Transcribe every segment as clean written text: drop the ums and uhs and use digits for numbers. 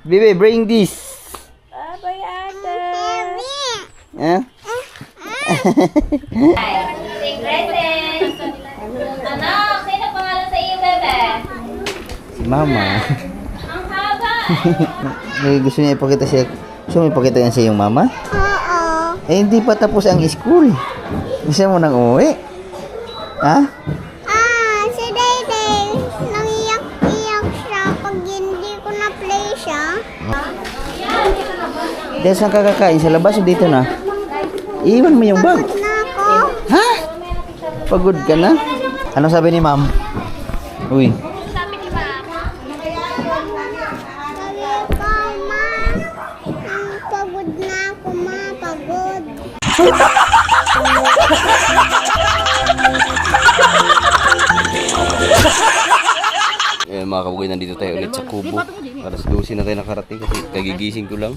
Baby, bring this. Abay, ate. Eh? Sing present. Anak, sino pangalan sa iyo, bebe? Si Mama. Ang haba. May gusto niya ipakita siya. Gusto mo ipakita yan sa iyong mama? Oo. Eh, hindi pa tapos ang school. Gusto mo nang umuwi? Ha? Si Dayday, nangiyak-iyak siya pag hindi ko na-play siya. Dahil saan ka kakain? Sa labas o dito na? Iwan mo yung bag. Pagod na ako. Ha? Pagod ka na? Ano sabi ni ma'am? Uy. Sabi ko, ma, pagod na ako, ma, pagod. Eh, mga kabugoy, nandito tayo ulit sa Kubo. Alas 12 na tayo nakarating kasi kagigising ko lang.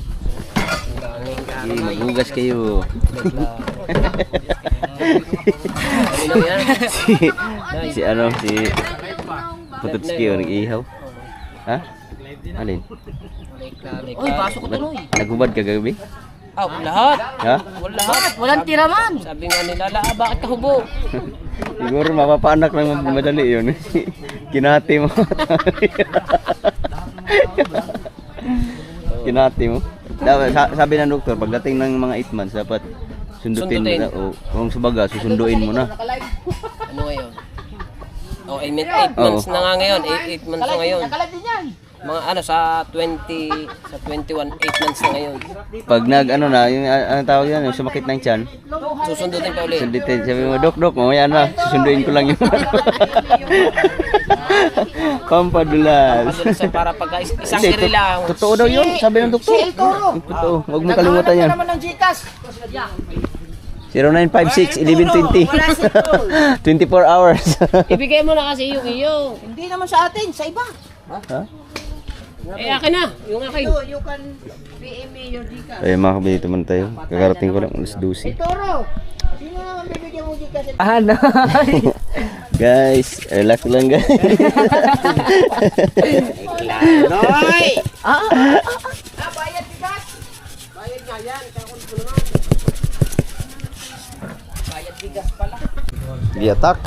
Sige, maghugas kayo. si ano, si Pututski o nag-ihaw. Ha? Alin? Uy, pasok ko tuloy. Nagubad ka gabi? Ah, lahat. Ha? Lahat. Walang tiraman. Sabi nga nila, bakit ka hubo? Siguro mapapaanak lang madali yun. Kinati mo. Kinati mo. Sabi ng doktor, pagdating ng mga 8 months, dapat sundutin mo na. O kung subaga, susunduin mo na. Ano ngayon? Oh, 8 months na nga ngayon. 8 months na ngayon. Mga ano, sa 20, sa 21, 8 months na ngayon. Pag nag ano na, yung anong tawag yan, yung sumakit ng tiyan, Susundutin pa ulit. sundutin. Sabi mo, Dok, mamaya na, susunduin ko lang yung Pampadulas. Padulas para pagka isang Hindi, iri lang. Totoo daw yun, sabi ng doktor. Totoo, huwag mo kalimutan yan. 0956-1120. 24 hours. Ibigay mo na kasi yung iyo. Hindi naman sa atin, sa iba. Ha? Eh, akin na. Yung akin. You can PM me your Gcash. Ay, mga kabili naman tayo. Kakarating ko lang, alas 12. Toro, sino naman bibigyan mo Gcash? Ano? Guys, relax lang guys. Noy! Bayad bigas. Bayad nga yan. Bayad bigas pala. Biatak.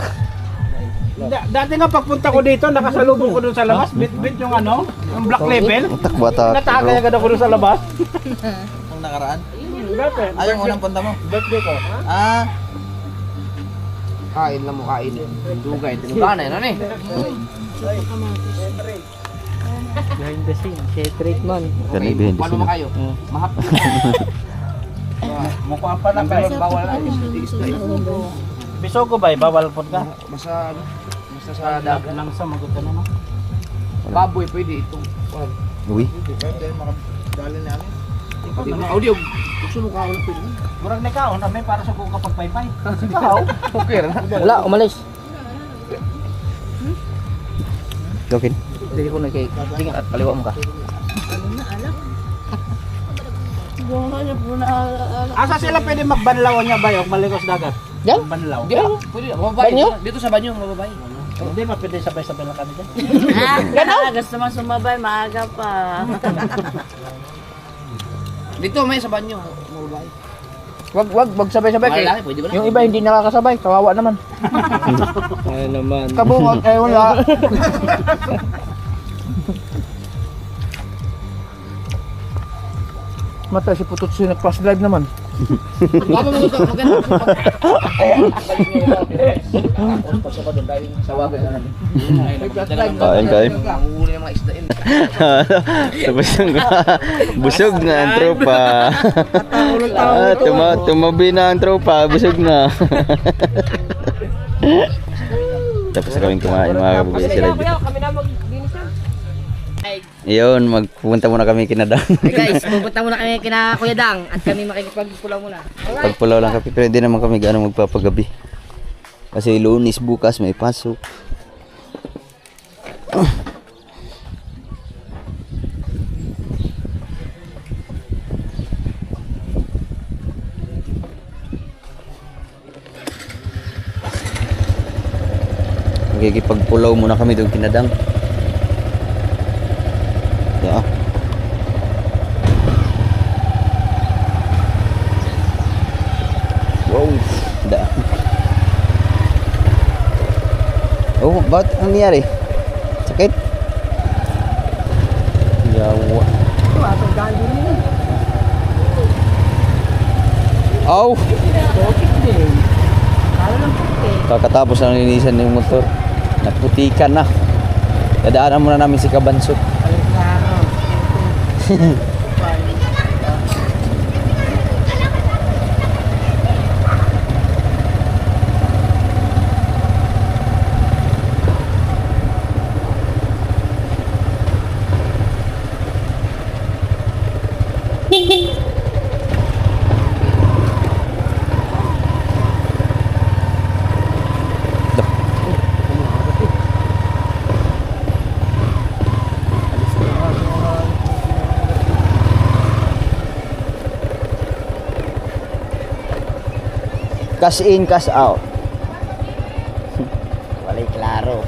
Dati nga pagpunta ko dito, nakasalubong ko doon sa labas, bit yung ano, yung black label. Utak batak. Natagay agad ako doon sa labas. Ang nakaraan? Dati. Ay, yung unang punta mo? Birthday ko. Ah, Kain lang mo, kain. Dugay, tinugaan na yun eh. Behind the scene, share treatment. Ganun, behind the Paano mo scene. kayo? Mahap. Mukhang pa lang kayo, bawal na. Bisogo ba, bawal po ka? basta sa dagat. Nang sa magot ka na no? Baboy, pwede itong. Uy. Pwede, dali na ano. Audio, gusto mo kaon pwede. Murag na kaon, may para sa kung kapag paypay. Ikaw? Okay na. Wala, umalis. Jokin. Hindi ko na kay. Tingin at kaliwa mo ka. Asa sila pwede magbanlawan niya ba yung maligos dagat? Yan? Banlaw. Di ba? Pwede na. Mababay. Banyo? Dito sa banyo, mababay. Hindi pa pwede sabay-sabay lang kami dyan. Gusto mo sumabay, maaga pa. Dito may sa banyo, mababay. Wag sabay-sabay kay. Pwede ba na? Yung iba hindi nakakasabay, kawawa naman. Ay naman. Kabungog, eh wala. Mata si Pututsi nag-flash drive naman. Baba mo ito, maganda. Kain, kain. Huli yung mga isda yun. Tapos busog na ang tropa. Tumabi na ang tropa, busog na. Tapos na kaming kumain, mga kabugoy sila dito. Kami na mag-dinis yan. Iyon, magpupunta muna kami kinadang. Hey guys, pupunta muna kami kina Kuya Dang at kami makikipagpulaw muna. Pagpulaw lang kami, pero hindi naman kami gaano magpapagabi. Kasi Lunes bukas may pasok. Magkikipagpulaw muna kami doon kinadang. Yeah. Ba't ano nangyari? Sakit? Yawa. Aw! Kakatapos ng linisan ng motor. Naputikan na. Dadaanan muna namin si Kabansot. Cash in, cash out. Walay klaro.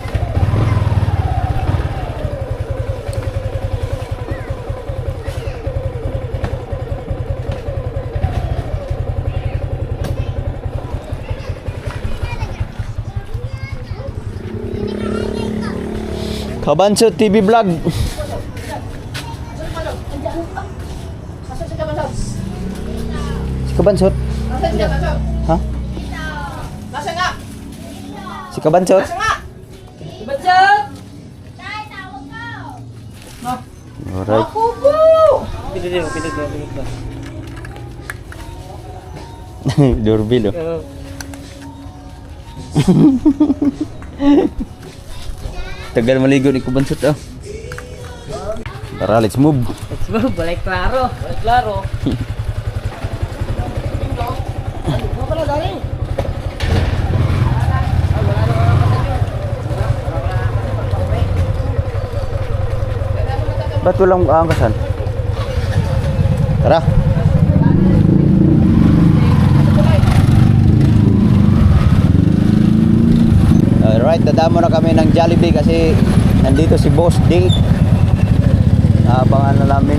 Kabansot TV vlog. Si Kabansot? Ha? Si Kabansot? Alright. Doorbell oh. Tagal maligo ni Kabansot oh. Tara, let's move. Let's go, balay klaro. Balay klaro. Ba't walang aangkasan? Tara. Alright, dadamo na kami ng Jollibee kasi nandito si Boss D. Abangan na namin.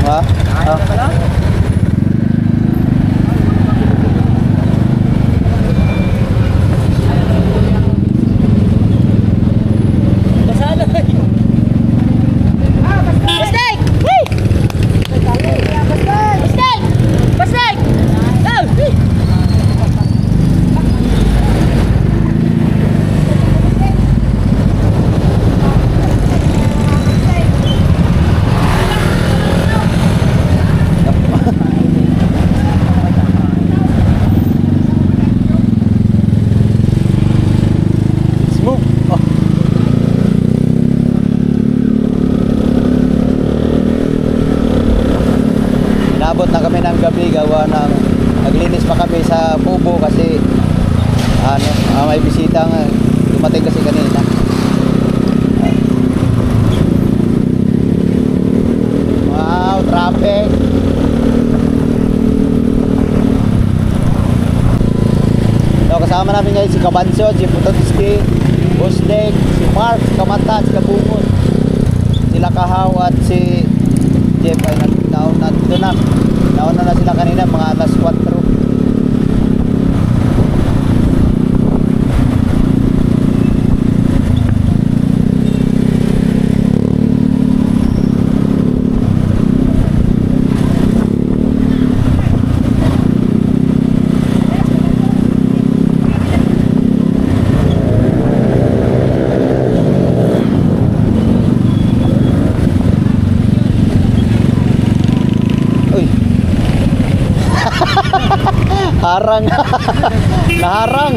Ha? Ha? Inabot na kami ng gabi, gawa ng naglinis pa kami sa Pubo kasi may bisita nga dumating kasi kanina. Wow, traffic. So, kasama namin ngayon si Kabansot, si Putotiski, Busdek, si Mark, si Kamata, si Kabungon, sila Kahaw at si Jeff ay nauna na sila kanina mga alas 4. Harang. Naharang.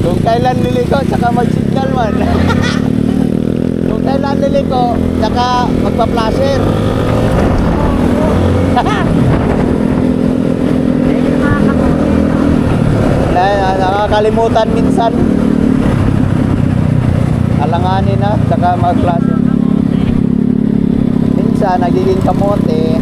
Kung kailan liliko, tsaka mag-signal man. Kung kailan liliko, tsaka magpa-flasher. Nakakalimutan minsan. Alanganin na, tsaka mag-flasher. Minsan, nagiging kamote.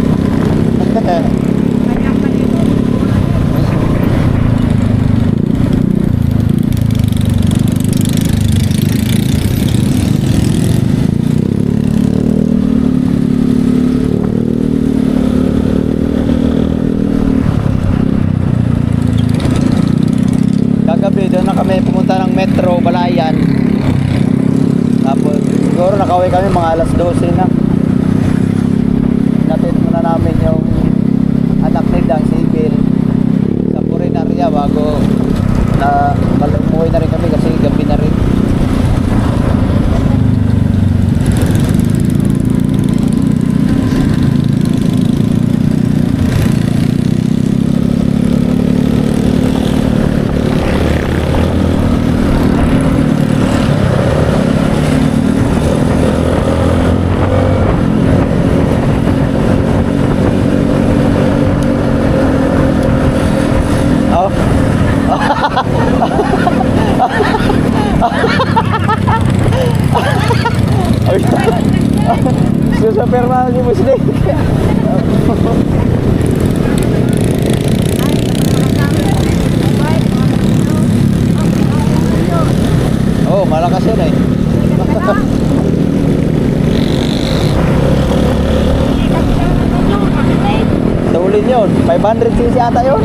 Siguro nakauwi kami mga alas 12 na. Natin muna namin yung anak nila, si Bill, sa Purinarya bago na umuwi na rin kami kasi gabi na rin. Super mahal ni Muslim. Oh, malakas yun eh. Taulin yun. 500cc ata yun.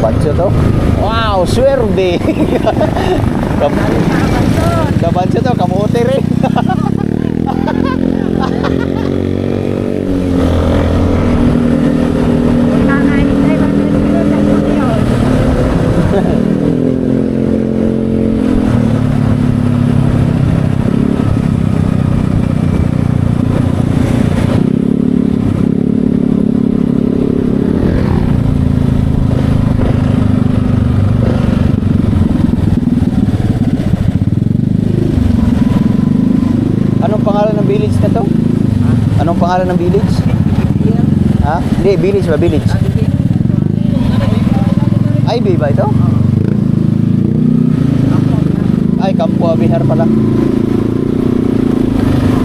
Banso to? Wow, swerte! Kabanso to, kamote rin! Anong pangalan ng village na to? Anong pangalan ng village? Ha? Hindi, village ba? Village? IB ba ito? Ay, Campo Abihar pala.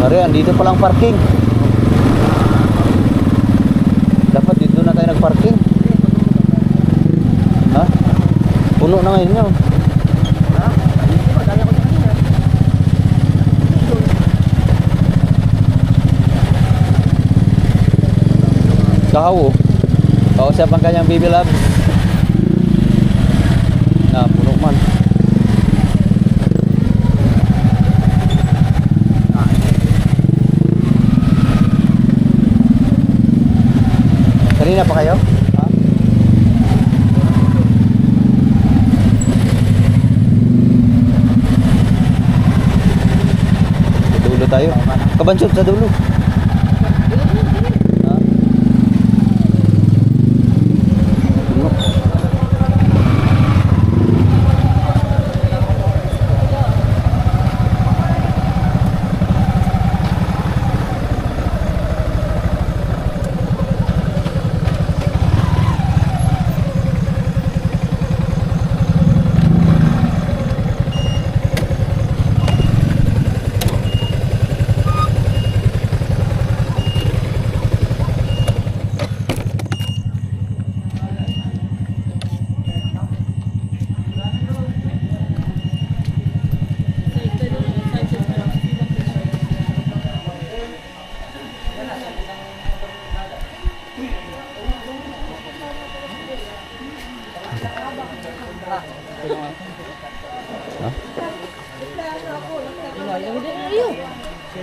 Marian, dito palang parking. Dapat dito na tayo nagparking. Ha? Puno na ngayon yun. Kahaw, kausap ang kanyang baby love. Na, puno man. Kanina pa kayo? Ha? Sa dulo tayo. Kabansot sa dulo.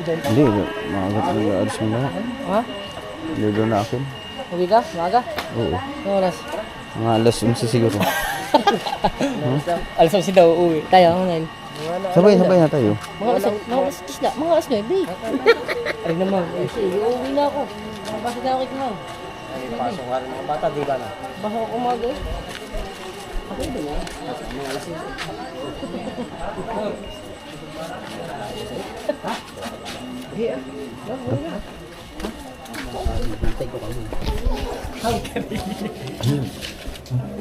Hindi, maagat na alis mo na. Ha? Lido na akin. Uwi ka? Maga? Oo. Anong oras? Mga alas 11 siguro. Alas 11 daw uwi. Tayo, ano? Sabay na tayo. Mga alas 10 na. Mga alas 9. Ay naman. Sige, uwi na ako. Basta na ako ikaw. Pasok nga rin mga bata, di ba na? Basta ako umaga eh. Ako yun na. Mga alas 10. Ha? Iya.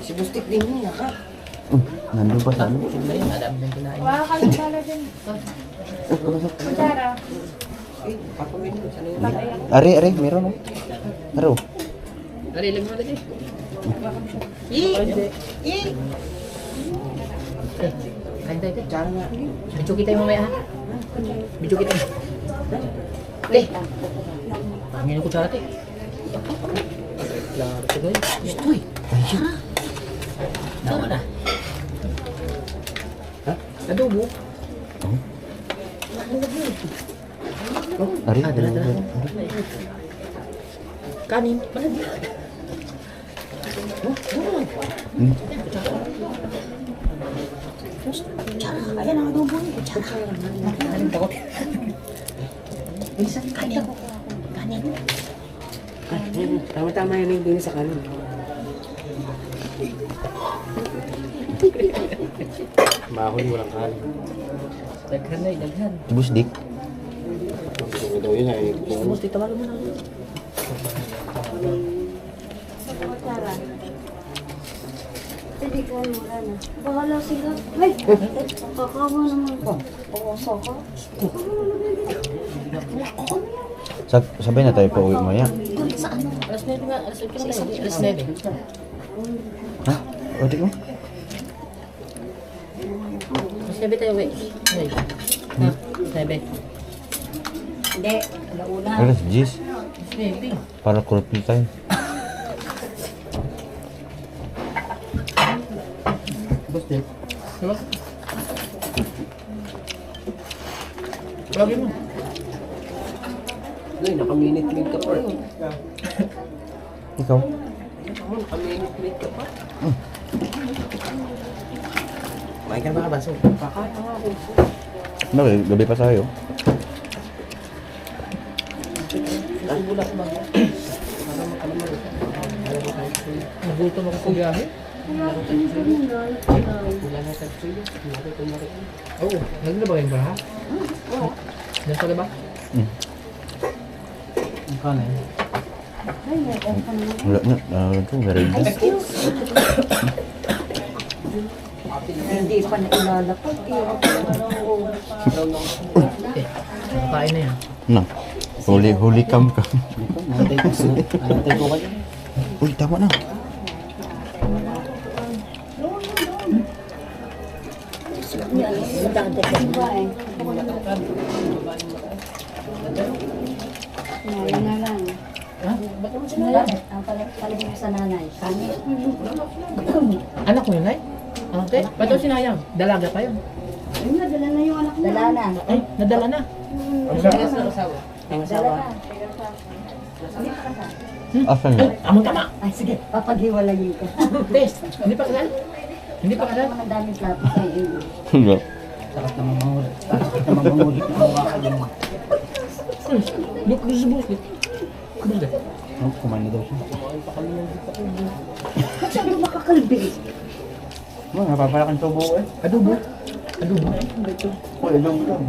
Si Bustik din niya ka. Nandun pa sa ano? Wala ka lang pala din. Kutsara. Ari, meron oh. Aro. Ari, lang mo lagi. Kain tayo, te. Video kita yung mamaya, ha? Video kita. Te. Pangin ako kutsara, te. Klaro, te. Gusto, eh. Tara. Tama na. Ha? Adobo. Ari, Dala. Kanin. Balag. Ayan ang adobo niya. Kanin pa ko. Bilisan, kanin. Kanin. Tama-tama yun yung din sa kanin. Mahuli walang kanin. Daghan na, daghan. busdik. Ito yun ay. Gusto mo, titawagan mo na. Hindi ko wala na. Bahala sila. Ay! Kakawa naman ko. Pawasa ka. Sabay na tayo pa uwi maya. Sa ano? Alas 9 nga. Alas 8 na tayo. Alas 9. Ha? Ulit mo? Alas 9 tayo, wait. Wait. Ha? Alas 9. Hindi. Alauna. Alas 10. Alas 9. Para kurapil tayo. Busdik. Diba? Lagi mo. Ay, naka-minute-minute ka pa. Ikaw? Naka-minute-minute ka pa. Kumain ka na ba baso? Kakain nga ako. Bakit? Gabi pa tayo. Bulak ba? Nagutom ako sa biyahe. Oo, naglaba kayo ba ha? Oo. Diyan pa ba? Ang kanin. Wala na. Ito, very good. Hindi pa nailalapag. Kain na yan. Na. Huli cam ka. Antay ko kayo. Uy, tama na. Ngayon na lang. Ha? Ba't naman Ano lang? Ang palagay mo sa nanay. Kami. Anak mo yun, ay? Ah, okay. Ba't daw sinayang? Dalaga pa yun. Ayun na, dala na yung anak niya. Dala na. Ay, nadala na. Dala na. Asan Ay, na? amang tama. Ay, sige. Papaghiwalayin ka. Test. Hindi pa kasal? Hindi pa kasal? Ang daming plato sa iyo. Wala. Sakit naman mangulit. Sakit naman mangulit. Mawakan mo. Look, this is bullshit. Kumusta? Kumain na daw siya. Ba't siya doon makakalbi? Napapalakan tubo ko eh. Adobo. Adobo. Uy, alam mo lang.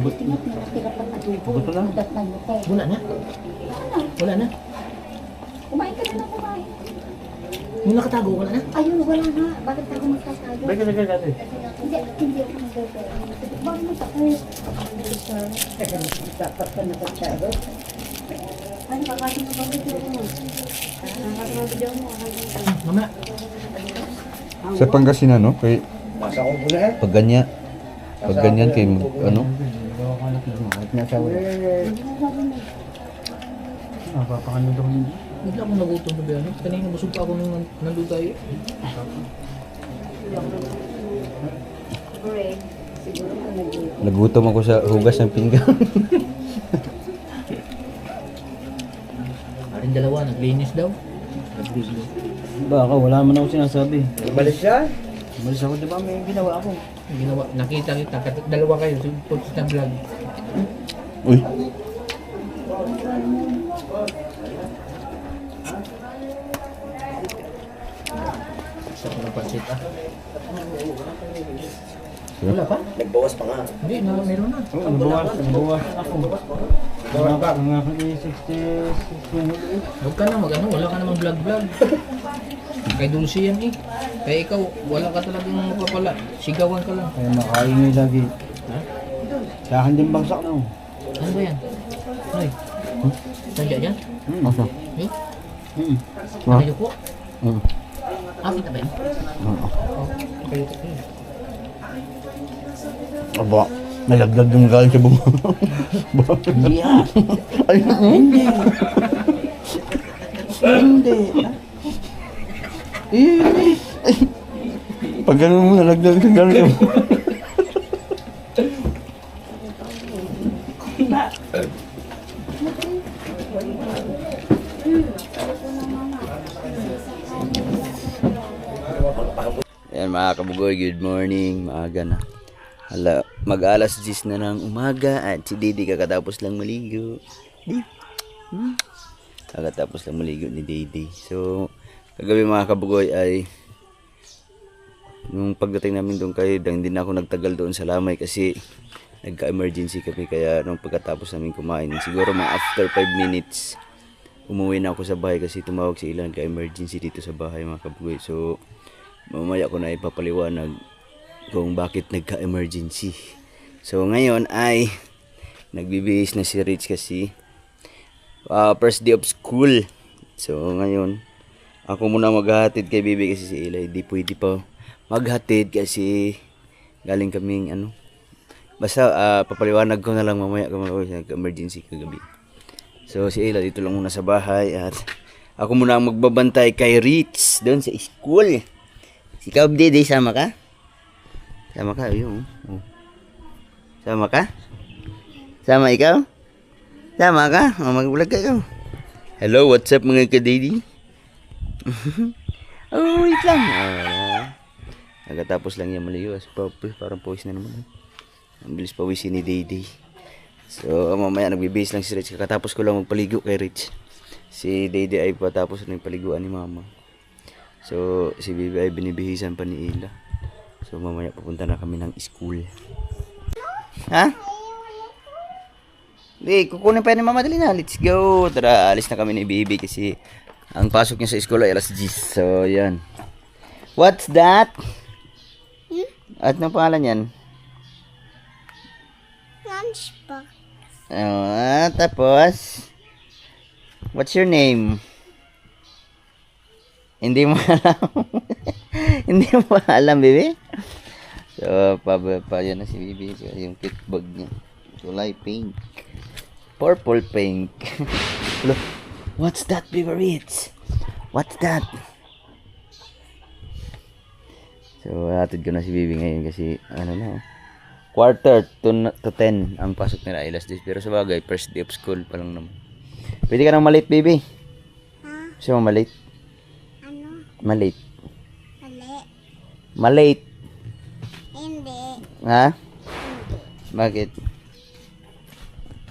Tinapag na tubo. Buto na. Udat na luto. Wala na. Wala na. Kumain ka na ng kumain. Yung nakatago, wala na. Ayun, wala na. Bakit ako magsasabi? Bakit natin? Hindi ako magsasabi. Bakit mo tayo? Dapat ka na katsado. Ano, kakasin mo ba video mo? Kakasin mo video mo. Mama. Sa Pangasinan, no? Kay Nasa akong gula eh. pag ganyan kay ano? Napapakano daw niya. Bigla akong nagutom na biyahe. Kanina busog pa ako nung nandun tayo. Break. Siguro ka nag-iip. Nagutom ako sa hugas ng pinggan. Aring dalawa, naglinis daw. Baka wala man ako sinasabi. Balik siya? Malis ako, di ba? May ginawa ako. Ginawa, nakita kita, dalawa kayo, post na vlog. Uy. Sarap ng pansit ah. Wala pa? Nagbawas pa nga. Hindi, meron na. Oo, nabawas ako. Mga 60. Huwag ka na mag-ano, wala ka namang vlog-vlog. Kay Dulce yan eh. Kaya ikaw, wala ka talagang papala. Sigawan ka lang. Kaya makaingay lagi. Ha? Sa akin din bagsak na. Ano ba yan? Ay. Nandiyan yan? Asa? Eh? Ha? Ayaw po. Kita ba yun? Aba, nalaglag yung galing sa bunga. Hindi ah. Ay, hindi. Hindi. Pag ganun mo, nalaglag sa galing. Ayan mga kabugoy, good morning. Maaga na. Mag-alas 10 na ng umaga at si Didi kakatapos lang maligo. Kakatapos lang maligo ni Didi. So, kagabi mga kabugoy ay nung pagdating namin doon kay Dang, hindi na ako nagtagal doon sa Lamay kasi nagka-emergency kami. Kaya nung pagkatapos namin kumain, siguro mga after 5 minutes, umuwi na ako sa bahay kasi tumawag si Ilan ka-emergency dito sa bahay mga kabugoy. So, mamaya ko na ipapaliwanag kung bakit nagka-emergency. So ngayon ay nagbibihis na si Rich kasi first day of school. So ngayon ako muna maghahatid kay Bibi kasi si Eli di pwede pa maghatid kasi galing kaming basta papaliwanag ko na lang mamaya kung nagka-emergency kagabi. So si Eli dito lang muna sa bahay at ako muna ang magbabantay kay Rich doon sa school. Ikaw, Dede, sama ka? Sama ka, ayun. Oh. Sama ka? Sama ikaw? Sama ka? Oh, mag-vlog ka ikaw. Hello, what's up mga ka-Dede? Oh, wait lang. Nagatapos lang yan maligo. Parang pawis na naman. Ang bilis pawisin ni Dede. So, mamaya nagbibihis lang si Rich. Kakatapos ko lang magpaligo kay Rich. Si Dede ay patapos na yung paliguan ni Mama. So, si Bibi ay binibihisan pa ni Ila. So, mamaya papunta na kami ng school. Ha? Di, kukunin pa ni Mama. Dali na, let's go. Tara, alis na kami ni Bibi kasi ang pasok niya sa school ay alas 10. So, yan. What's that? At anong pangalan yan? Lunchbox. Tapos, what's your name? Hindi mo alam. Hindi mo alam, Bibi? So, pa yan na si Bibi. So, yung kit bag niya. Kulay pink. Purple pink. Look. What's that, Bibi Ritz? What's that? So, hatid ko na si Bibi ngayon kasi, quarter to 10 ang pasok nila. Alas 10. Pero sa bagay, first day of school pa lang naman. Pwede ka nang malate, Bibi? Gusto mo malate? Malate. Malate. Hindi. Ha? Bakit?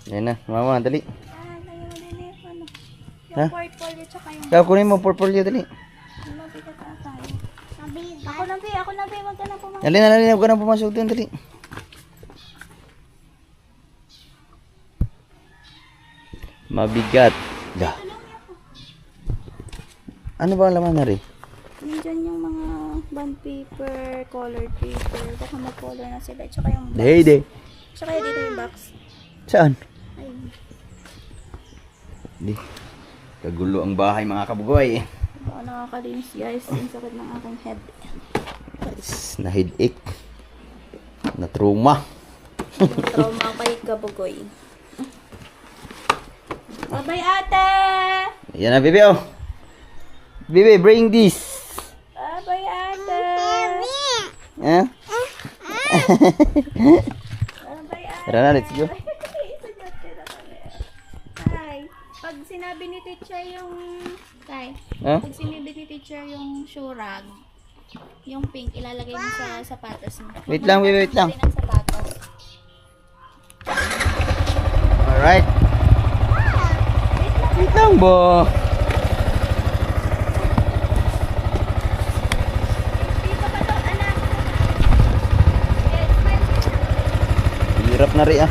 Yan na, Mama, dali. Ha? Portfolio tsaka yung Kaya kunin mo portfolio, dali. mabigat na tayo. Mabigat. Ako na, wag ka na pumasok. Dali na, huwag ka na pumasok doon, dali. Mabigat. Da. Ano ba ang laman na rin? Nandiyan yung mga bond paper, colored paper. Baka mag-color na sila. Tsaka yung box. Dede. Tsaka dito yung box. Saan? Ayun. Di. Kagulo ang bahay mga kabugoy. Baka nakakalinis guys. Ang sakit ng aking head. Na headache. Na trauma. Trauma kay Kabugoy. Bye-bye ate! Ayan na, Bibi, oh. Bibi, bring this. Bye-bye ate! Ha? Bye-bye ate! Tara na, let's go. Tay, pag sinabi ni teacher yung... Tay, Ha? pag sinabi ni teacher yung shurag, yung pink, ilalagay mo sa sapatos mo. Wait lang, Bibi, wait lang. Ng sapatos. Alright. Wait lang, bo. Dito pa to, anak. Hirap na rin, ah.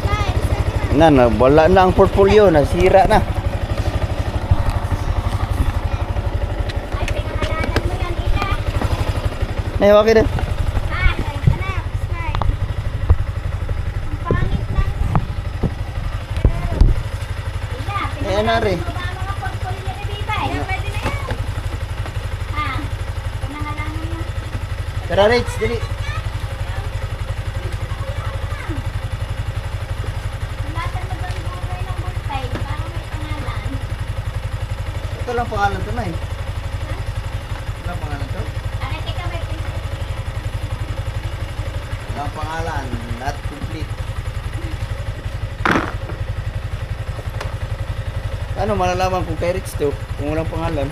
Slide, Na, wala na ang portfolio. Nasira na. ay, pinakalanan mo yan, Ila. Ay, okay na. Ah, anak, slide. Ang pangit lang. Ila, Ayan na rin. pinakalanan mo ba ang mga portfolio ni Biba? Tara, Rich, dali. Sulatan mo doon buhay ng bultay para may pangalan. Ito lang pangalan to na eh. Ito lang pangalan to? Ano, teka, may pinag. Ito lang pangalan, not complete. Ano malalaman kung kay Rich to? Kung walang pangalan.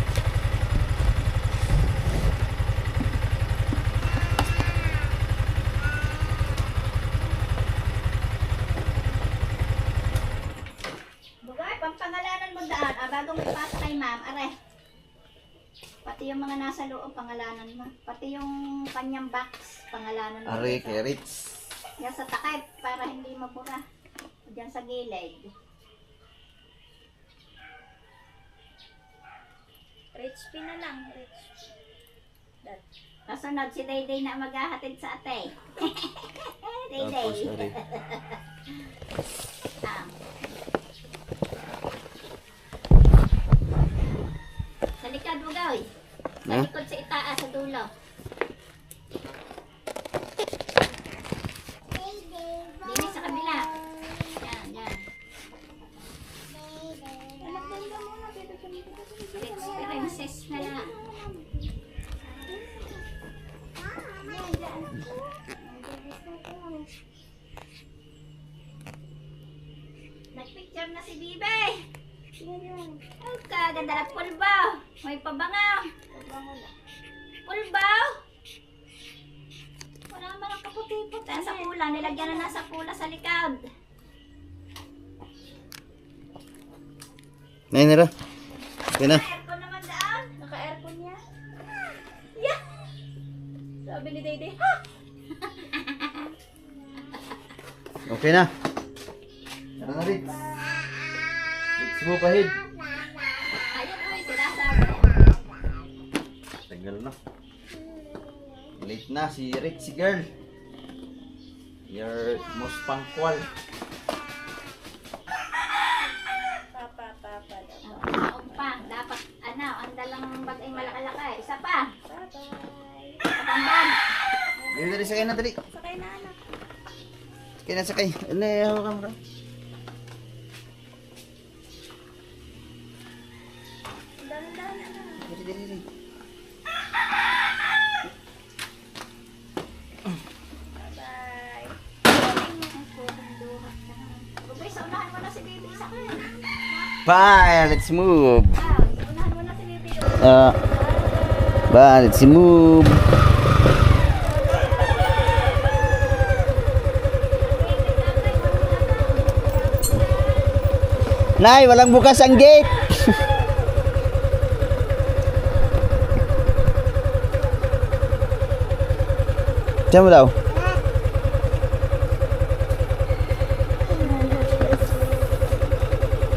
Bugay, pampangalanan mo daan. Bagong ipasa kay ma'am. Are. Pati yung mga nasa loob, pangalanan mo. Pati yung kanyang box, pangalanan mo. Are kay Rich. Yan sa takip para hindi mabura. Diyan sa gilid. Rich P na lang, Rich. Kasunod si Dayday na maghahatid sa ate. Dayday. Tapos, are. Ah. Sa likod mo gawin. Sa Ha? likod sa itaas sa dulo. Dini sa kabila. Yan, yan. Experiences na lang. Nagpicture na si Bibe. Ay, kaganda na pulbaw. May pabangaw. Pulbaw. Wala naman ang kaputi-puti. Ang sakula, nilagyan na ng sakula sa likod. Nay, nara. Okay na. Aircon naman daan. Naka-aircon niya. Yeah! Sabi ni Dayday, ha? Okay na. Tara na, Rich. Let's move ahead. Ayun po yung sinasabi. Tagal na. Late na si Rich, si girl. You're most punctual. Papa daw. Taong pa. Dapat, ano, ang dalang bagay malakalakay. Isa pa. Bye-bye. Kapamban. Dali, dali, sakay na, dali. Sakay na, anak. Sakay na, sakay. Ano, hawakan mo. Dahan-dahan, anak. Dali, dali, dali. Bye-bye. Bugay, sa unahan mo na si Bibi. Isa ka. Bye, let's move. Unahan mo na si Bibi. Bye, let's move. Nay, walang bukas ang gate. Diyan mo daw.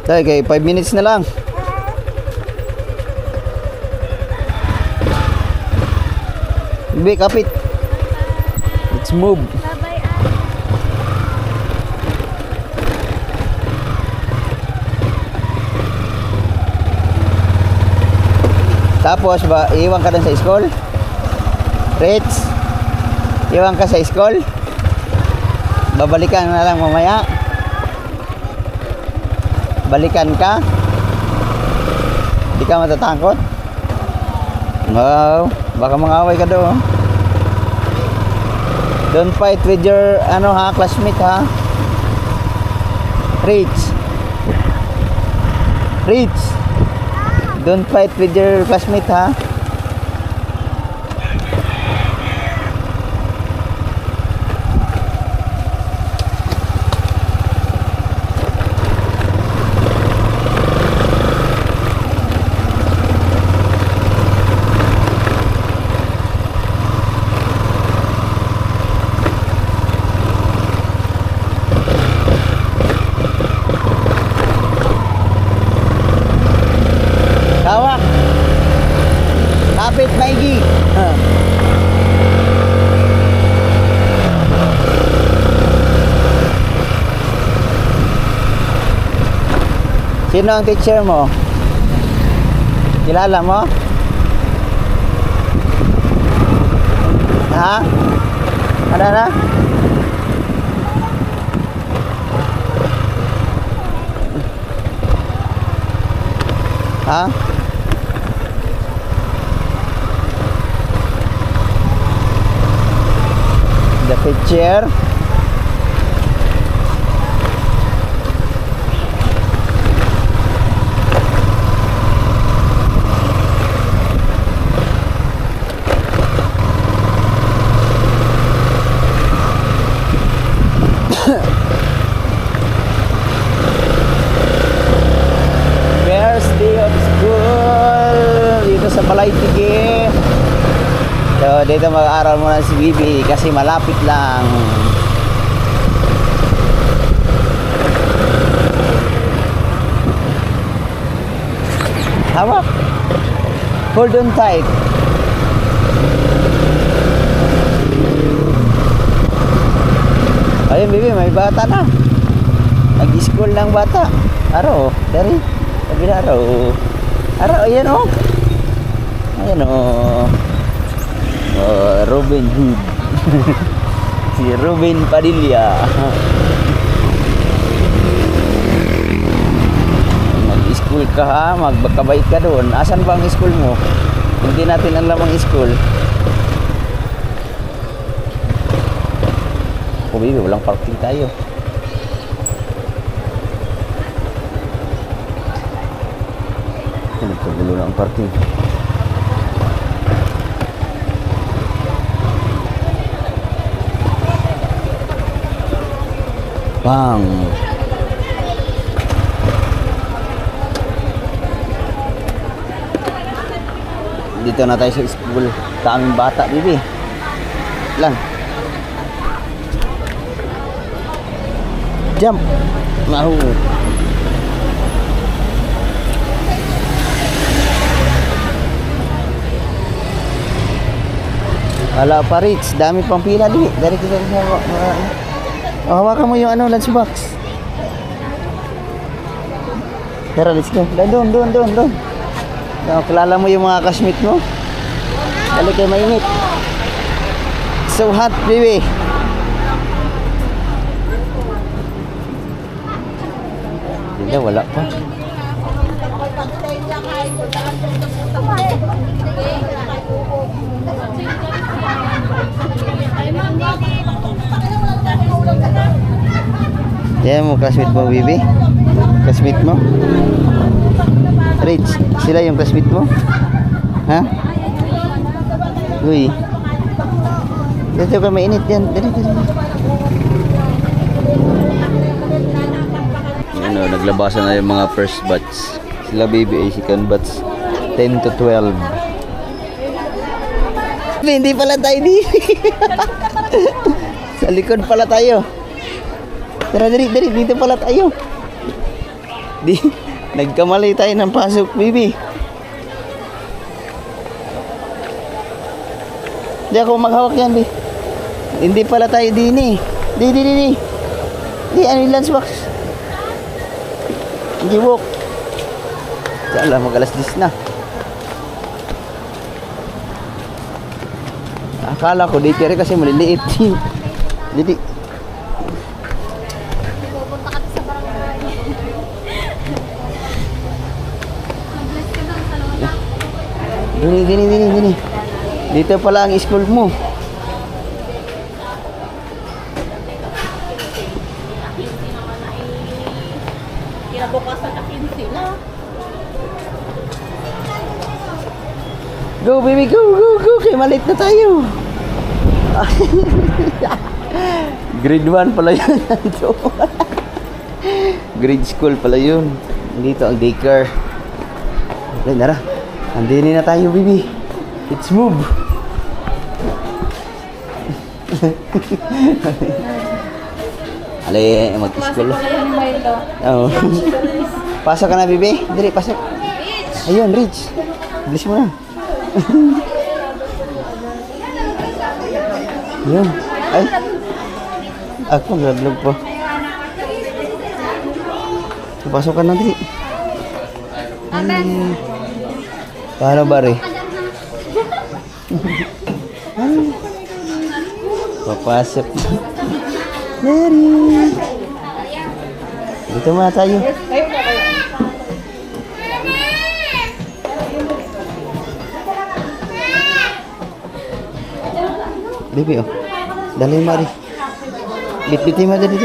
Tay, kay 5 minutes na lang. Bibi, kapit. Let's move. Bye-bye, anak. Tapos ba, iwan ka dun sa school? Rich, iwan ka sa school? Babalikan na lang mamaya? Balikan ka? Hindi ka matatakot? Wow, baka mangaway ka doon. Don't fight with your classmate ha. Rich. Rich. Don't fight with your classmate ha. Hawak. Kapit maigi. Sino ang teacher mo? Kilala mo? Ha? Ano na? Ha? The picture. First day of school dito sa Balay-Tigi. So dito mag-aaral muna si Bibi kasi malapit lang. Hawak. Hold on tight. Ayun Bibi, may bata na. Nag-school ng bata. Araw, dari. Sabi na araw. Araw, ayan o. Ayan o. Robin Hood. Si Robin Padilla. Mag-school ka ha, magkabait ka doon. Asan ba ang school mo? Hindi natin alam ang school. Oh baby, walang parking tayo. Nagkagulo na ang parking. Bang! Dito na tayo sa school. Kaming bata, bibi. Lang. Jump! Mahu! Wala pa Rich, dami pang pila di. Dari kita hawakan mo yung ano lunchbox. Tara, let's go. Doon. Kilala mo yung mga classmate mo? Dali kayo mainit. So hot, baby. Hindi, wala pa. Yan mo classmate mo, Bibi? Classmate mo? Rich, sila yung classmate mo? Ha? Uy. Dito ka mainit yan. Dali. Ano, naglabasan na yung mga first batch. Sila Bibi ay second batch. 10 to 12. Hindi pala tayo di. Sa likod pala tayo. Tara, dali, dito pala tayo. Di, nagkamali tayo ng pasok, Bibi. Di ako maghawak yan, Bi. Hindi pala tayo din eh. Di. Di, ano yung lunchbox? Hindi walk. Sala, mag-alas 10 na. Akala ko, daycare kasi maliliit. Didi. Gini. Dito pala ang school mo. Go baby, go. Kaya malit na tayo. Grade 1 pala yun. Grade school pala yun. Dito ang daycare. Okay, nara. Andini na tayo, baby. Let's move. Ali, mag-school. Oo. Pasok ka na, baby. Dali, pasok. Ayun, Rich. Bilis mo na. Ayun. Ay. Ako, nag-vlog pa. Pasok ka na, dali. Paano ba rin? Papasok. Mary! Dito muna tayo. Bibi, oh. Dali, Mari. Bit-bitin mo dali.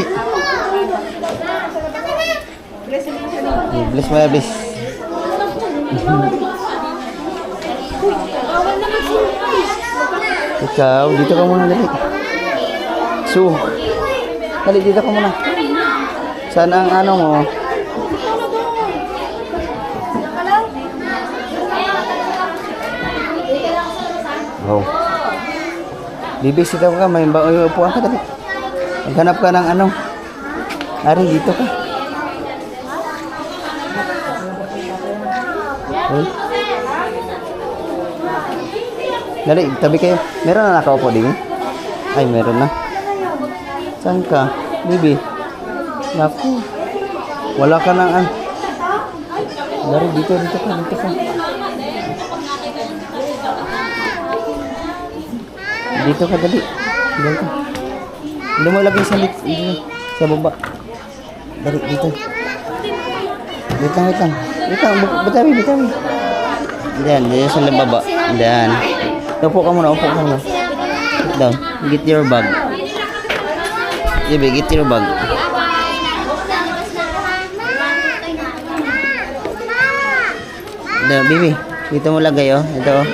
Bless mo, bless. Ikaw, dito ka muna dali. So, dali dito ka muna. Saan ang ano mo? Oh. Bibisita ka, may upuan ka dali. Maghanap ka ng ano. Ari, dito ka. Uy. Dali, tabi kayo. Meron na nakaupo din? Ay, meron na. Saan ka? Bibi. Naku. Wala ka ng ano. Dari, dito ka. Dito ka, dali. Dito. Hindi mo lagay sa sa baba. Dali, dito. Wait lang. Bitawi. Diyan sa baba. Diyan. Upo ka muna. Sit down. Get your bag. Bibi, get your bag. Bibi, dito mo lagay, oh. Ito, oh.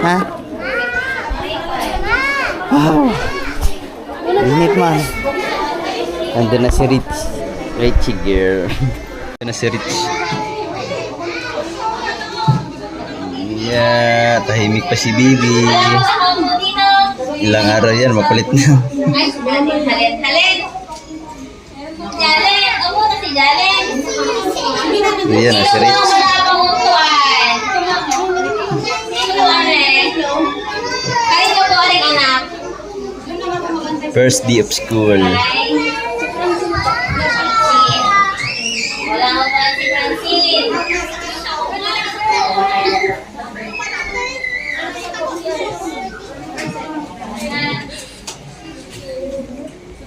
Ha? Wow. Init man. Andun na si Rich. Richie girl. Andun na si Rich. Yeah, tahimik pa si Bibi. Ilang araw yan, makulit na. Halin. Jalen, upo na si Jalen. Ayan na si Rich. First day of school. Wala ko pa si Francine.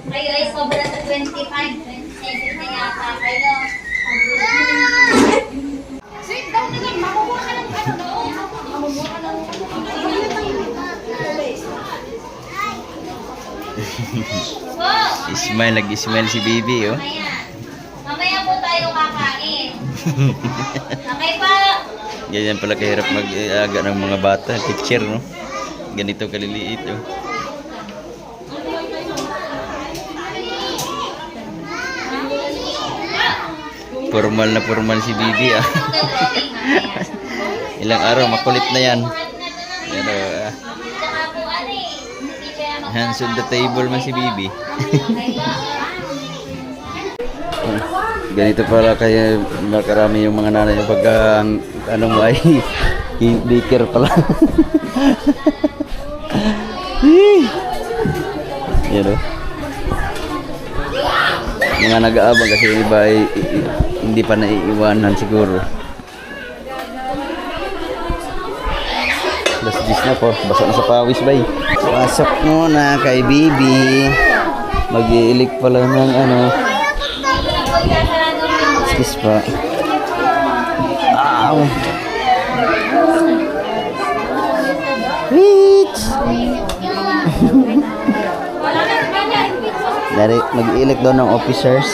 Kayo ay sobra sa 25, 27 na yata kayo. Sit down na lang, makuha ka ng ano doon. Makuha ka ng Ismail, nag-ismail si Bibi, oh. Mamaya po tayo kakain. Okay pa? Ganyan pala kahirap mag-aga ng mga bata. Teacher, no? Ganito kaliliit, oh. Formal si Bibi, ah. Ilang araw, makulit na yan. Pero, hands on the table man si Bibi. Ganito pala kaya makarami yung mga nanay pag ano mo ay daycare pala. Yan o. Mga nag-aabang kasi yung iba ay hindi pa naiiwanan siguro. Alas 10 na po, basa na sa pawis bay. Pasok muna kay Bibi. Mag-iilik pala ng ano. Excuse pa. Ow! Rich! Dari, mag-iilik daw ng officers.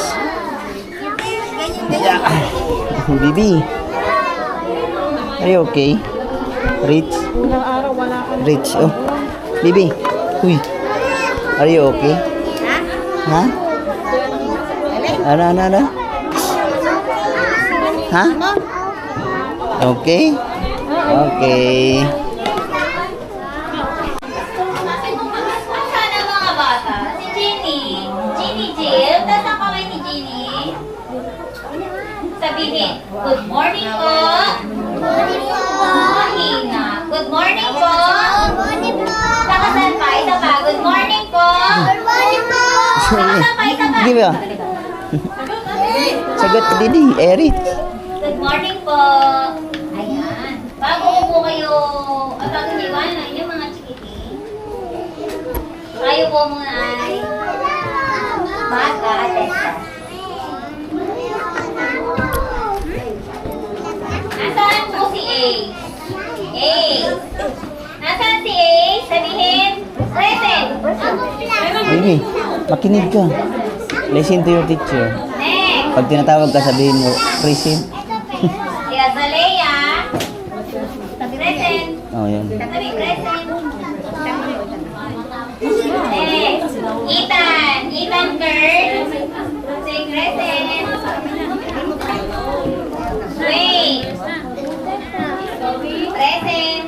Yeah. Bibi. Are you okay? Rich? Rich, oh. Bibi, huy. Are you okay? Ha? Ano? Ha? Okay? Okay. Sana mga bata, si Ginny Jill, taas ang kamay ni Ginny. Sabihin, good morning po. Mahina. Good morning po. Lakasan pa, isa pa. Good morning po. Lakasan pa, isa pa. Sige ba? Sagot Didi, Eric. Good morning po. Ayan. Bago po kayo, bago niyo iwanan yung mga chikiting, tayo po muna ay mag-atesta. Nasaan po si A? A. Nasaan si A? Sabihin, present. Baby, makinig ka. Listen to your teacher. Next. Pag tinatawag ka, sabihin mo, present. Si Azalea. Present. Oh, yan. Sabi present. Next. Ethan. Ethan Kurt. Say present. Wait. Present.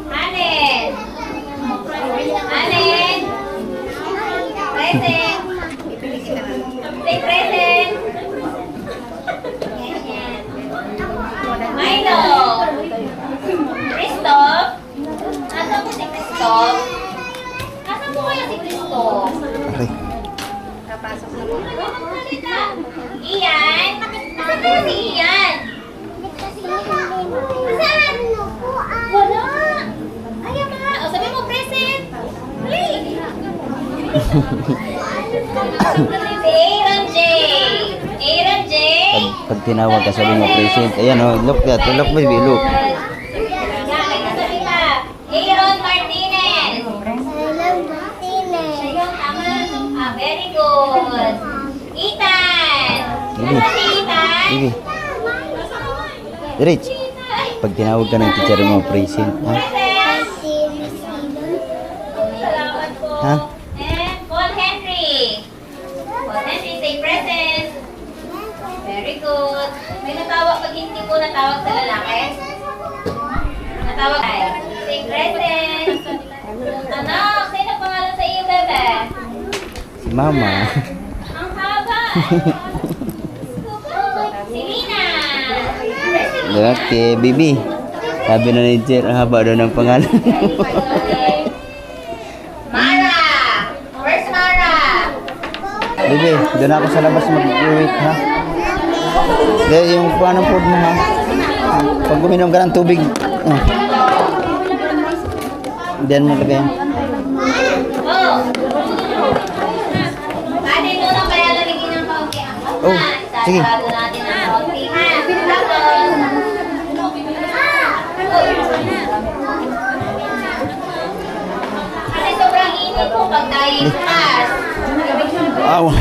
Allen. Allen. Present. Say present. Milo. Christoph. Nasaan po si Christoph? Nasaan po kaya si Christoph? Okay. Ian. Nasaan po si Ian? Nasaan? Wala. Ayaw na. O sabi mo present. Dali. Si Aaron J. Aaron J. Pag tinawag ka, sabihin mo, present. Ayan, oh, look that. Look, baby, look. Aaron Martinez. Ah, very good. Ethan. Nasaan si Ethan? Baby. Rich, pag tinawag ka ng teacher mo, present. Ha? Present. Salamat po. Ha? And Paul Henry. Paul Henry, say present. Very good. May natawag pag hindi po natawag sa lalaki? Natawag ay. Say present. Anak, sino pangalan sa iyo, bebe? Si Mama. Ang haba. Si Lina. Okay, baby. Sabi na ni teacher, ang haba daw ng pangalan. Mara. Where's Mara? Baby, doon ako sa labas mag-wait, ha? Dahil yung paano food mo, ha? Pag uminom ka ng tubig, diyan mo lagay. Oh. Ate, doon lang kaya lalagyan ng kaunti ang Oh, sige. Sarado natin ng kaunti, ha? Tapos. Kasi sobrang init po pag tayo yung class. Wow.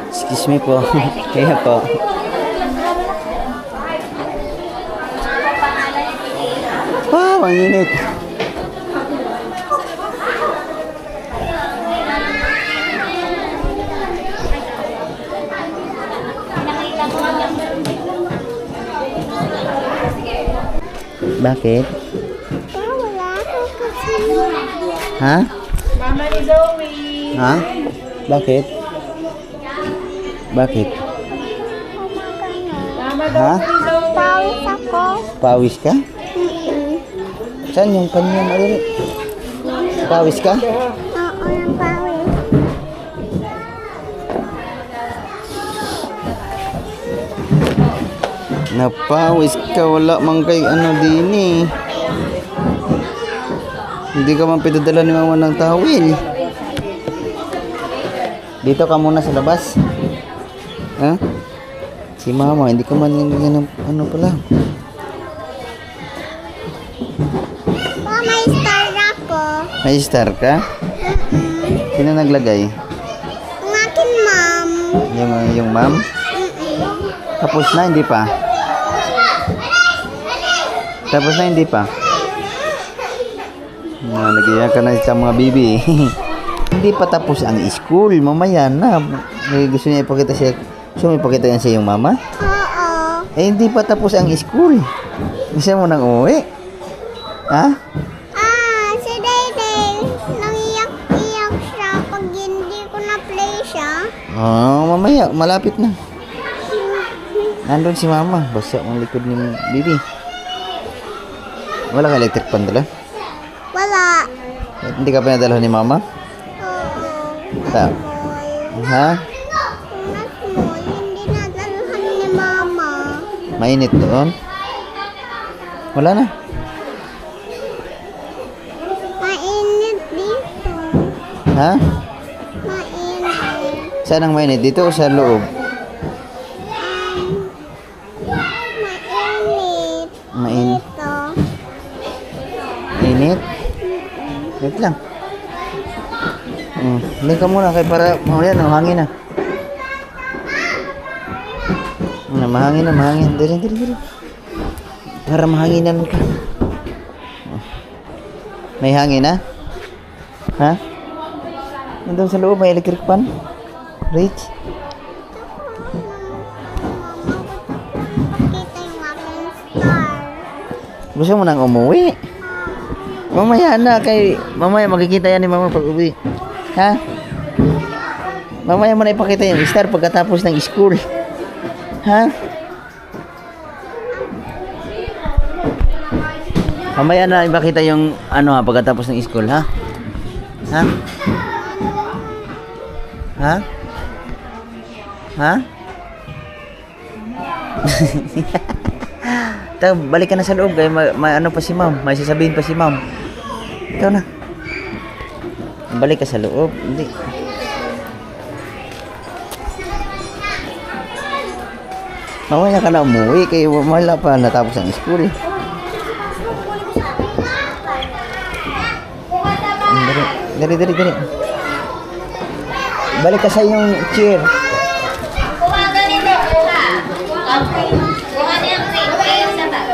Excuse me po. Kaya po. Wow, ang init. Bakit? Ha? Mama ni Zoe. Ha? Bakit? Bakit? Mama Ha? Pawis ako. Pawis ka? Saan yung kanyang aliri? Pawis ka? Oo, yung pawis. Napawis ka, wala mang kay ano din eh. Hindi ka man pinadala ni mama ng tawil. Dito ka muna sa labas. Ha? Si mama, hindi ka man nilagyan ng ano pala. May star ako. May star ka? Sino naglagay? Ang akin, ma'am. Yung ma'am? Tapos na, hindi pa? Tapos na, hindi pa? Nalagyan ka na sa mga bibi. Hindi pa tapos ang school. Mamaya na. Gusto niya ipakita siya. Gusto mo ipakita yan sa iyong mama? Oo. Eh, hindi pa tapos ang school. Gusto mo nang uuwi? Ha? Si Dayday, nangiyak-iyak siya pag hindi ko na-play siya. Mamaya. Malapit na. Nandun si mama. Basa ang likod ni bibi. Wala ka electric pan dala? Wala. Hindi ka pinadala ni mama? Oo. Ha? Ha? Small, hindi nadalhan ni Mama. Mainit doon? Wala na. Ha? Saan ang mainit? Dito o sa loob? Mainit. Init? Wait lang. Hindi ka muna kay para yan, hangin na. Mahangin na, mahangin. Dali. Para mahanginan ka. May hangin na? Ha? Nandun sa loob, may electric fan? Rich? Gusto mo nang umuwi? Mamaya na kay mamaya makikita yan ni mama pag uwi. Ha? Mamaya mo na ipakita yung star pagkatapos ng school. Ha? Mamaya na ipakita yung ano pagkatapos ng school, ha? Ha? Ha? Ha? Balik ka na sa loob kaya may ano pa si ma'am, may sasabihin pa si ma'am. Ikaw na. Balik ka sa loob. Hindi. Mamaya ka na umuwi kaya wala pa natapos ang school. Dali. Balik ka sa yung chair. Kuha ganito, kuha. Kuha niya ang ring. Kaya sa bag.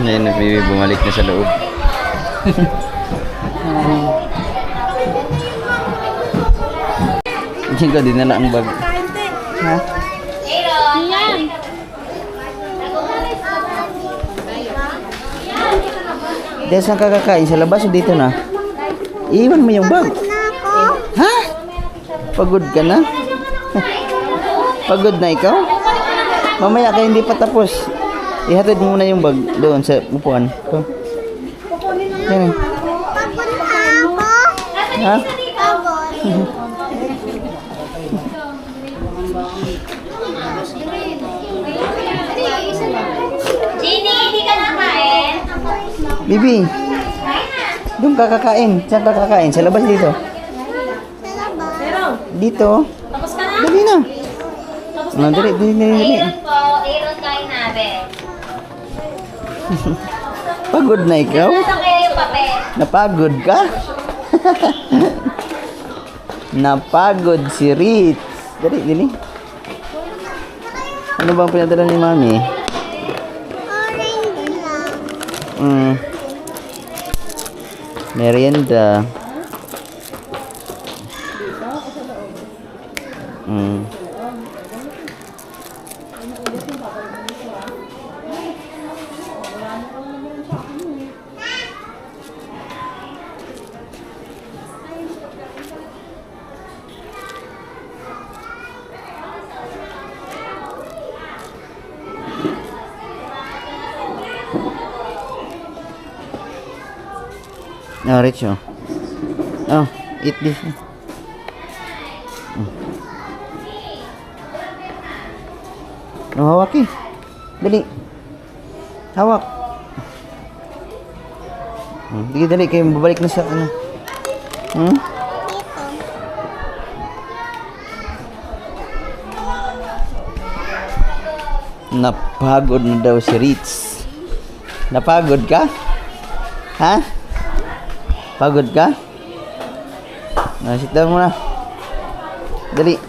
Ngayon, maybe bumalik na sa loob. Hindi ko dinala ang bag. Ha? Aaron. Dahil saan ka kakain? Sa labas o dito na? Iwan mo yung bag. Ha? Pagod ka na? Pagod na ikaw? Mamaya ka hindi pa tapos. Ihatid mo muna yung bag doon sa upuan. Ito. Yan. Ha? Jenny, hindi ka nakain? Bibi, doon ka kakain. Saan ka kakain? Sa labas dito? Dito? Tapos ka na? Dali na. Dali. Aaron po, Aaron kain namin. Pagod na ikaw? Nasa kaya yung papel. Napagod ka? Napagod si Ritz. Dali. Ano bang pinadala ni Mami? Merienda. Oh, Rich, oh. Oh, eat this. Oh, hawak eh. Dali. Hawak. Dali, kayo babalik na sa ano. Napagod na daw si Ritz. Napagod ka? Ha? Pagod ka? Sit down muna. Dali.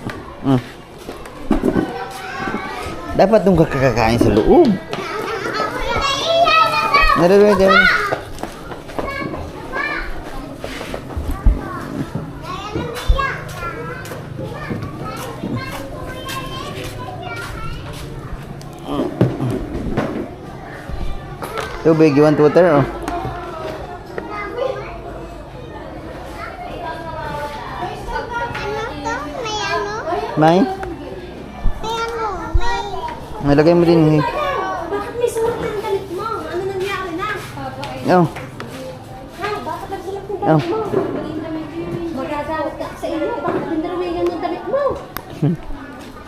Dapat nung kakakain sa loob. Dali. Tubig, you want water? Oh. May? Nalagay mo din eh. Bakit may suot ng damit mo? Ano nangyari na? Oh. Ha? Bakit nagsulat ng Oh. damit mo? Magagalit ka sa iyo. Bakit pinaramihan ng damit mo.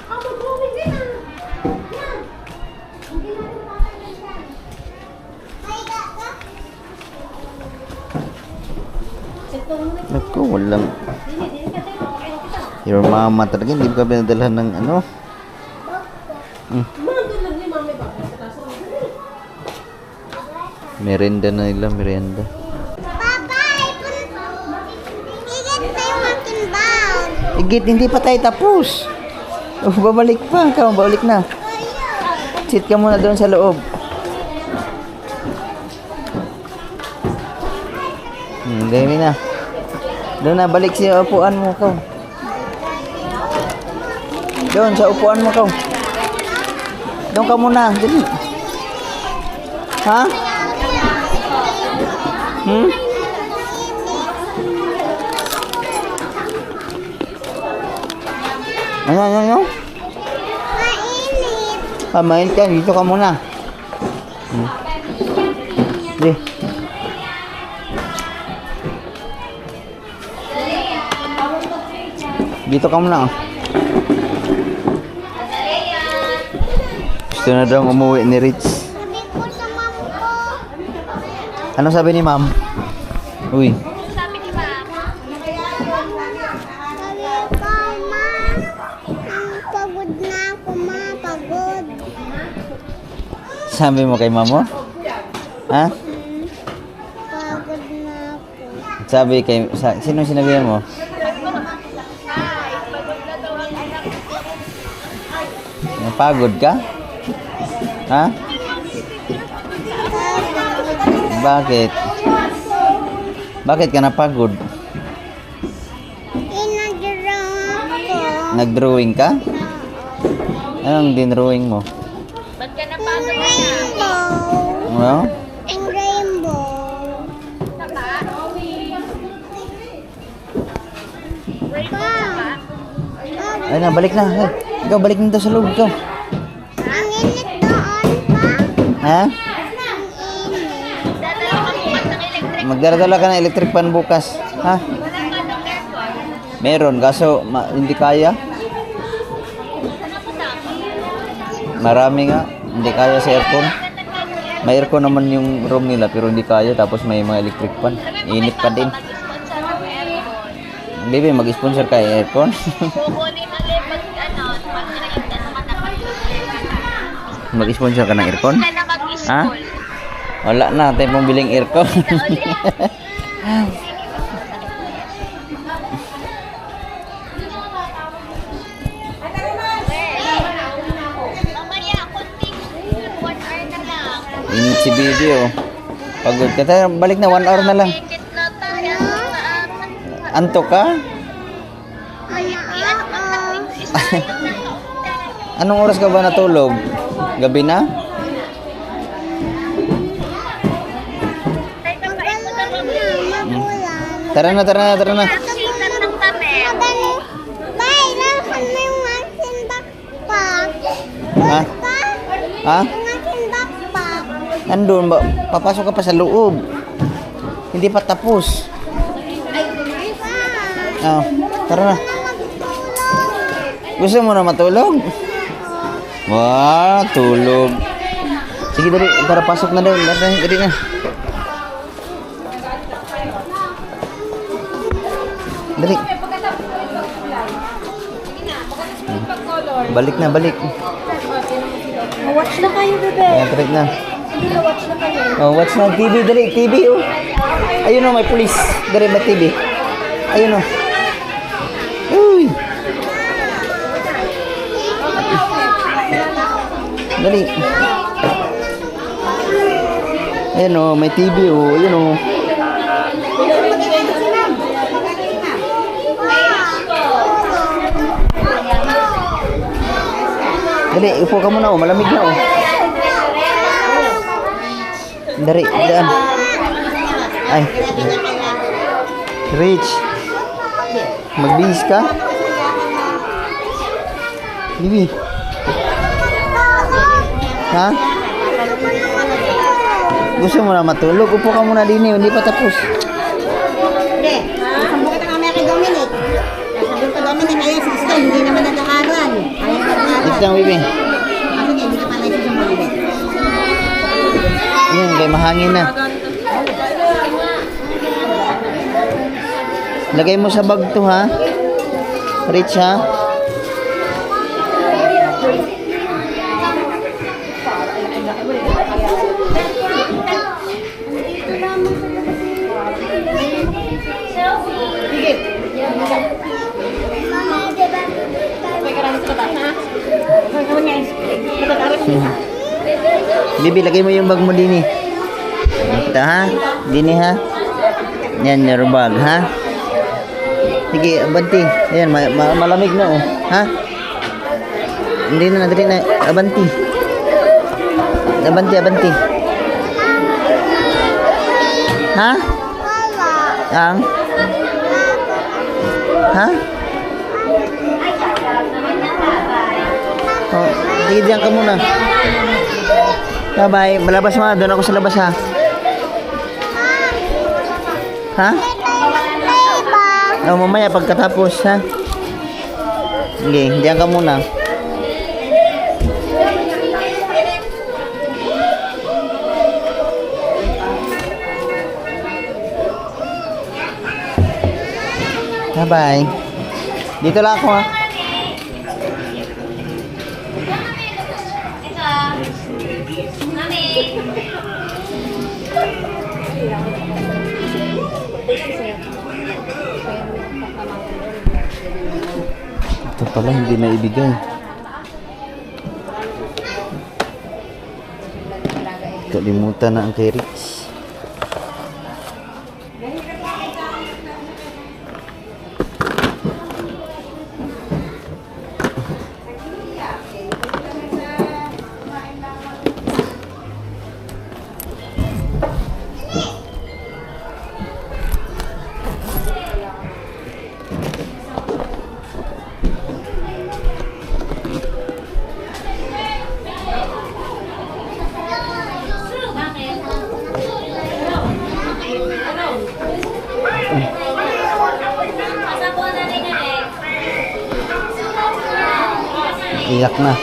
Mag-drawing din ah. Yan. Hindi natin papagalitan. Naku, walang... Your mama talaga, hindi ka pinadalhan ng ano. Mandun lang ni mami ba? Merenda na nila, merenda. Igit, hindi pa tayo tapos. Oh, babalik pa. Ikaw, babalik na. Sit ka muna doon sa loob. Dami na. Doon na, balik sa upuan mo, ikaw. Doon, sa upuan mo, ikaw. Doon ka muna. Dali. Ha? Ano? Mainit ka, dito ka muna. Di. Dito ka muna. Gusto na daw umuwi ni Rich. Sabi ko sa mom ko. Ano sabi ni ma'am? Uy. Sabi ko, ma, pagod na ako, ma, pagod. Sabi mo kay ma'am mo? Ha? Pagod na ako. Sabi kay... sino sinabihan mo? Napagod ka? Ha? Bakit? Bakit ka napagod? Inag-draw ako. Nag-drawing ka? Anong dinrawing mo? Rainbow. Ano? Ang rainbow. Ay na, balik na. Ay, ikaw, balik na daw sa loob. Ikaw. Ang init doon pa. Ha? Ang init. Magdala ka ng electric fan bukas. Ha? Meron, kaso hindi kaya. Marami nga, hindi kaya sa aircon. May aircon naman yung room nila pero hindi kaya, tapos may mga electric fan. Init pa din. Baby, mag-sponsor ka aircon. Mag-sponsor ka ng aircon? Ha? Wala na, tayo pong biling aircon. Init si baby oh. Pagod ka. Tayo, balik na, 1 hour na lang. Antok ka? Anong oras ka ba natulog? Gabi na? Tara na. Bay, nasan mo yung aking backpack? Ha? Ha? Yung aking backpack. Nandun ba? Papasok ka pa sa loob. Hindi pa tapos. Ah, tara na. Gusto mo na matulog? Wah, tulog. Sige, dali. Tara, pasok na daw. Dali na. Dali. Balik na, balik. Watch na kayo, bebe. Ayan, trip na. Hindi na watch na kayo. Oh, watch na. TV, dali. TV, oh. Ayun oh, may police. Dali, may TV. Ayun oh. Uy. Dali. Ayun oh, may TV oh. Ayun oh. Dali, upo ka muna oh. Malamig na oh. Dari, daan. Ay. Rich. Magbihis ka? Bibi. Ha? Gusto mo na matulog? Upo ka muna din eh. Hindi pa tapos. Hindi. Sambok kita kami kay Dominic. Sabi ko Dominic, ayan, ito, hindi naman nag-aaral. Ayaw nag-aaral. Ito ang bibi. Kasi hindi ka pala ito sumali. Yun, kay mahangin na. Lagay mo sa bag to ha. Rich ha. Bibi, lagay mo yung bag mo dini. Ito ha. Dini ha. Yan, your bag ha. Sige, abanti. Ayan, malamig na oh. Ha? Hindi na, nadali na. Abanti. Abanti, abanti. Ha? Ang? Ha? Oh, sige, diyan ka muna. Bye-bye. Malabas mo. Doon ako sa labas ha. Ha? Oh, mamaya pagkatapos ha. Sige, diyan ka muna. Bye-bye. Dito lang ako ha. Ito pala hindi na ibigay. Kalimutan na ang kay Rich. Iyak na.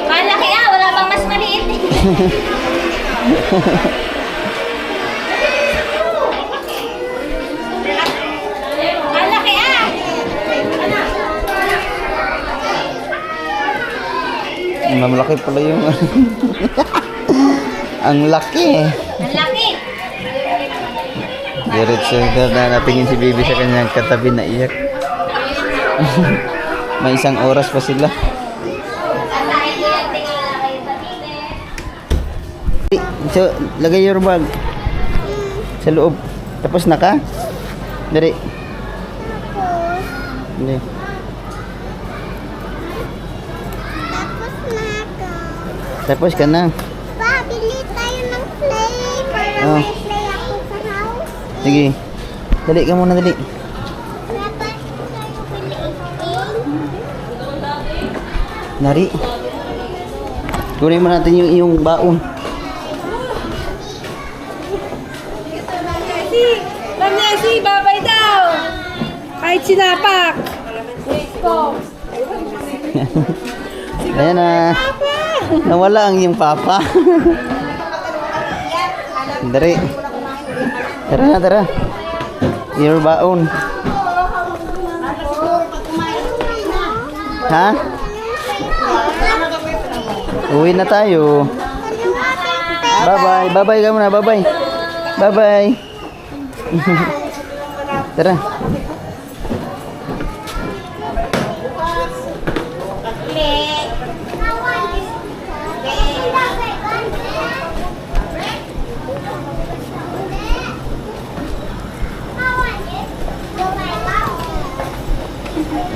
Malaki wala pang mas maliit. Malaki Malaki pala yung ang laki. Ang laki. Diretso na natingin si Bibi sa kanyang katabi na iyak. May isang oras pa sila. So, lagay your bag sa loob. Tapos na ka? Dari. Hindi. Tapos ka na. Pa, bili tayo ng play para Oh. may play ako sa house. Sige. Dali ka muna, dali. Dapat tayo piliin. Nari. Kunin mo natin yung iyong baon. Lamyasi, babay daw! Kahit sinapak! Ayan na. Nawala ang iyong papa. Dari. Tara na, tara. Your baon. Ha? Uwi na tayo. Bye-bye. Bye-bye ka muna. Bye-bye. Bye-bye. Tara.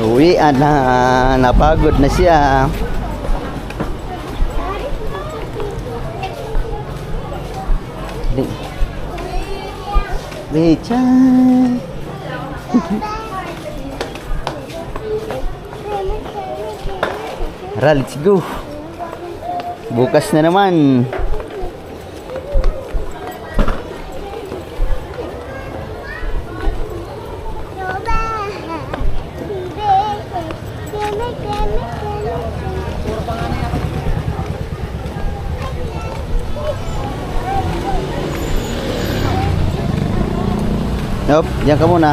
Uwi na. Napagod na siya. Richard. Tara, let's go. Bukas na naman. Yup, diyan ka muna.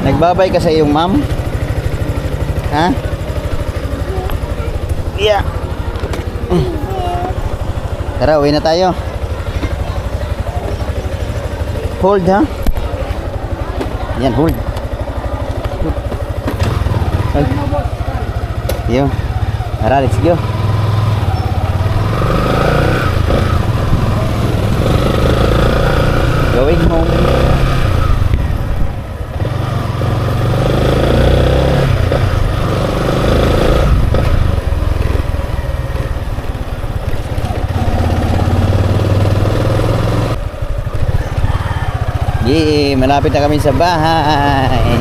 Nagbabay ka sa iyong ma'am? Ha? Yeah. Tara, uwi na tayo. Hold, ha? Yan, hold. Hold. Yo. Tara, let's go. Going home. Yee, malapit na kami sa bahay.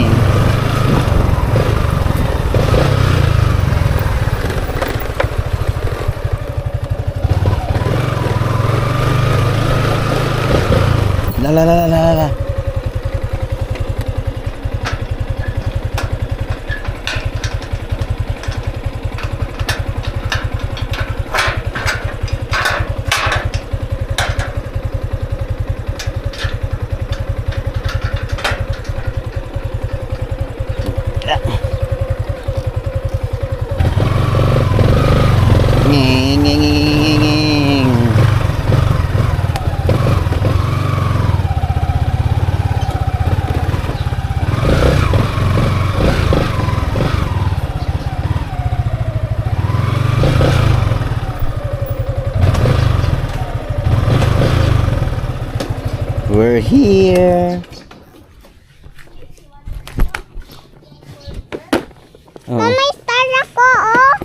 La. Nging. We're here. Oh. May star ako, oh.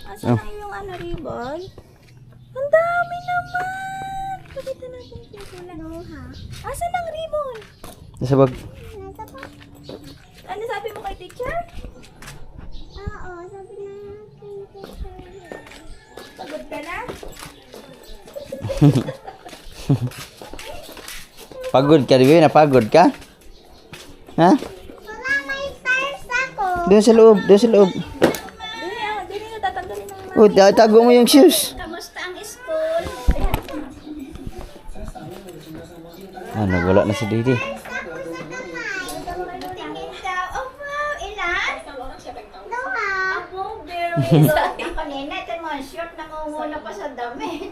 Asan na yung ano, ribbon? Ang dami naman! Pakita natin yung kulay. Asan ang ribbon? Nasa bag. Nasa pa? Ano sabi mo kay teacher? Oo, sabi na natin. Pagod ka na? Pagod ka, di ba? Napagod ka? Ha? Wala, may stars ako. Doon sa loob, doon sa loob. Dili na tatanggalin ng mga. Oh, tago mo yung shoes. Kamusta ang school? Ano, wala na si Didi. Tingin daw. Oh, wow, ilan? Dua. Oh, very Ang kanina, ito mga short, nangunguna pa sa damit.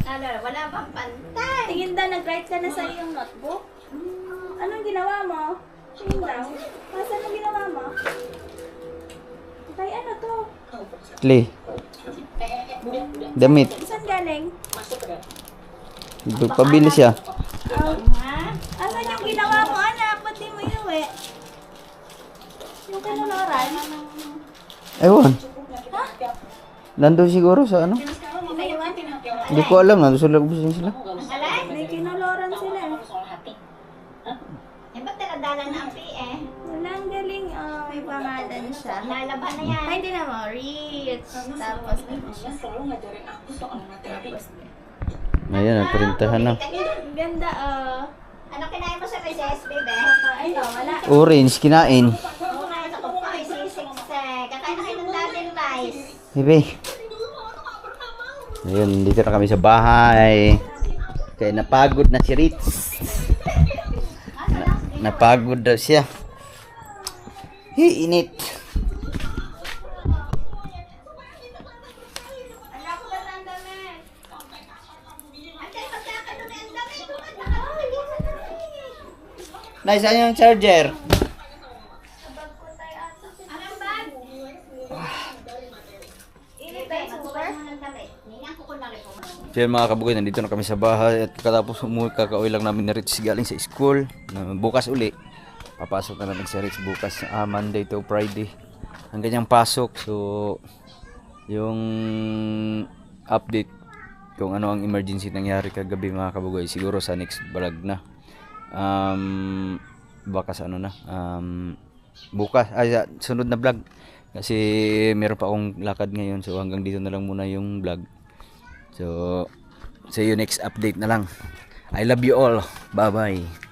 Ano, wala pang pantay. Tingin daw, nag-write ka na sa iyong notebook? Anong ginawa mo? Tingin daw. Asan ang ginawa mo? Kay ano to? Clay. Damit. Saan galing? Pabili siya. Asan yung ginawa mo, anak? Ba't di mo inuwi? Yung kanuluran? Ewan. Nandun siguro sa ano? Naiwan? Hindi ko alam. Nandun sa loob sila. May kinuloran sila. Eh, ba't taladala na ang PE? Walang galing. Oh, may pangalan siya. Lalaban na yan. Ay, hindi na mo. Rich. Tapos, ano siya? Tapos, Ayan, naprintahan na. ang ganda, oh. Ano kinain mo sa recess, bebe? Ay, no, wala. Orange, kinain. Kumain sa kumpay, sisig sa. Kakain na kayo ng dating rice. Bebe. Ayun, dito na kami sa bahay. Kaya napagod na si Ritz. Napagod daw siya. Init. Anak ko ba ang damit? Antay, magkaka doon ang damit. Nice, saan yung charger? Anong bag? Ini ba? Magkukuha mo ng damit. Ninang ko kunwari po. So yan mga kabugay, nandito na kami sa bahay at katapos umuwi, kakauwi lang namin ni Rich galing sa school. Bukas uli, papasok na namin si Rich bukas, Monday to Friday. Ang ganyang pasok. So yung update kung ano ang emergency nangyari kagabi mga kabugay, siguro sa next vlog na. Baka sa ano na, bukas, sunod na vlog. Kasi meron pa akong lakad ngayon, so hanggang dito na lang muna yung vlog. So see you next update na lang. I love you all. Bye bye.